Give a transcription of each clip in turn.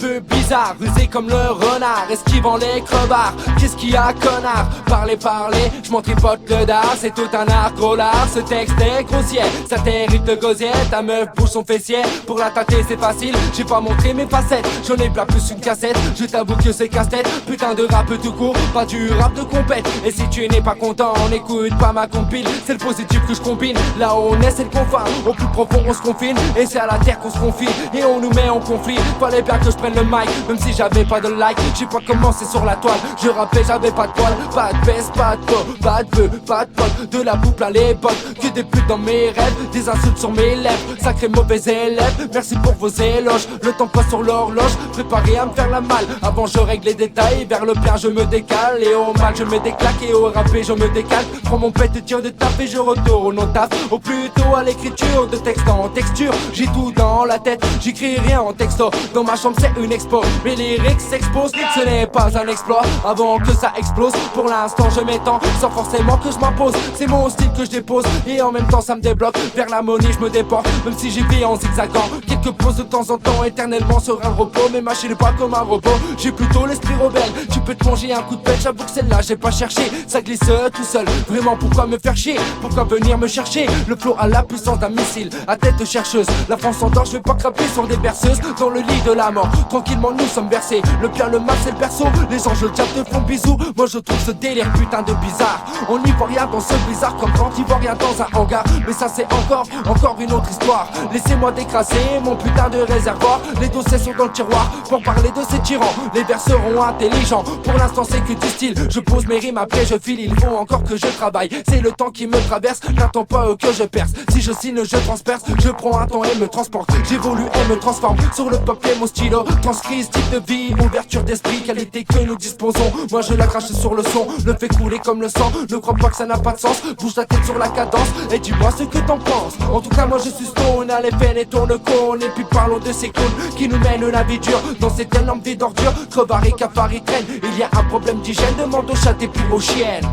peu bizarre, rusé comme le renard, esquivant les crevards. Qu'est-ce qu'il y a, connard? Parler, je m'en tripote le dard. C'est tout un art, gros lard, ce texte est grossier. Ça t'hérite de gosier, ta meuf bouge son fessier. Pour la tâter c'est facile, j'ai pas montré mes facettes. J'en ai pas plus une cassette, je t'avoue que c'est casse-tête. Putain de rap tout court, pas du rap de compète. Et si tu n'es pas content, on n'écoute pas ma compile. C'est le positif que je combine, là où on est c'est le confin. Au plus profond on se confine, et c'est à la terre qu'on se confie. Et on nous met en conflit, fallait bien que je prenne le mic. Même si j'avais pas de like, j'ai pas commencé sur la toile. Je rappais, j'avais pas de poils, pas de baisse, pas de peau, pas de bœuf, pas de pote. De la boucle à l'époque, que des putes dans mes rêves, des insultes sur mes lèvres, sacré mauvais élève. Merci pour vos éloges, le temps passe sur l'horloge. Préparé à me faire la malle, avant je règle les détails. Vers le bien je me décale, et au mal je mets des claques. Et au rappé je me décale, prends mon pet de tir de taf et je retourne au taf. Au plutôt à l'écriture, de texte en texture. J'ai tout dans la tête, j'écris rien en texto. Dans ma chambre c'est une expo, mes lyrics s'exposent. Ce n'est pas un exploit, avant que ça explose. Pour l'instant je m'étends, sans forcément que je m'impose. C'est mon style que je dépose, et en même temps ça me débloque. Vers l'harmonie je me déporte, même si j'y vis en zigzagant. Quelques pauses de temps en temps, éternellement sur un repos. Mais machine pas comme un robot, j'ai plutôt l'esprit rebelle. Tu peux te manger un coup de pelle, j'avoue que celle-là j'ai pas cherché. Ça glisse tout seul, vraiment pourquoi me faire chier? Pourquoi venir me chercher? Le flow a la puissance d'un missile, à tête chercheuse. La France s'endort, je vais pas craper sur des berceuses. Dans le lit de la mort, tranquillement nous sommes versés. Le bien, le mal c'est le perso, les anges le diable te font bisous. Moi je trouve ce délire putain de bizarre. On n'y voit rien dans ce blizzard, comme quand il voit rien dans un hangar. Mais ça c'est encore une autre histoire. Laissez-moi décrasser mon putain de réservoir. Les dossiers sont dans le tiroir, pour parler de ces tyrans. Les vers seront intelligents, pour l'instant c'est que du style. Je pose mes rimes, après je file, il faut encore que je travaille. C'est le temps qui me traverse, n'attends pas que je perce. Si je signe, je transperce, je prends un temps et me transporte. J'évolue et me transforme, sur le papier mon stylo transcrit ce type de vie, ouverture d'esprit, qualité que nous disposons. Moi je la crache sur le son, le fais couler comme le sang. Ne crois pas que ça n'a pas de sens, bouge ta tête sur la cadence et dis-moi ce que t'en penses. En tout cas moi je suis stone, allez peine et tourne cône. Et puis parlons de ces clowns qui nous mènent la vie dure dans cette énorme vie d'ordure. Crevard et cafard y traînent, il y a un problème d'hygiène, demande aux chats et puis aux chiennes.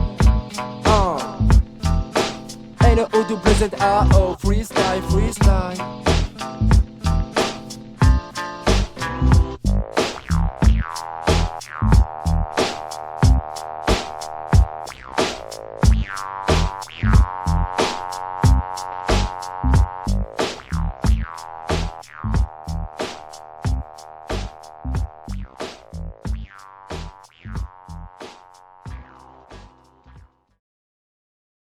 N-O-W-Z-A-O, freestyle, freestyle.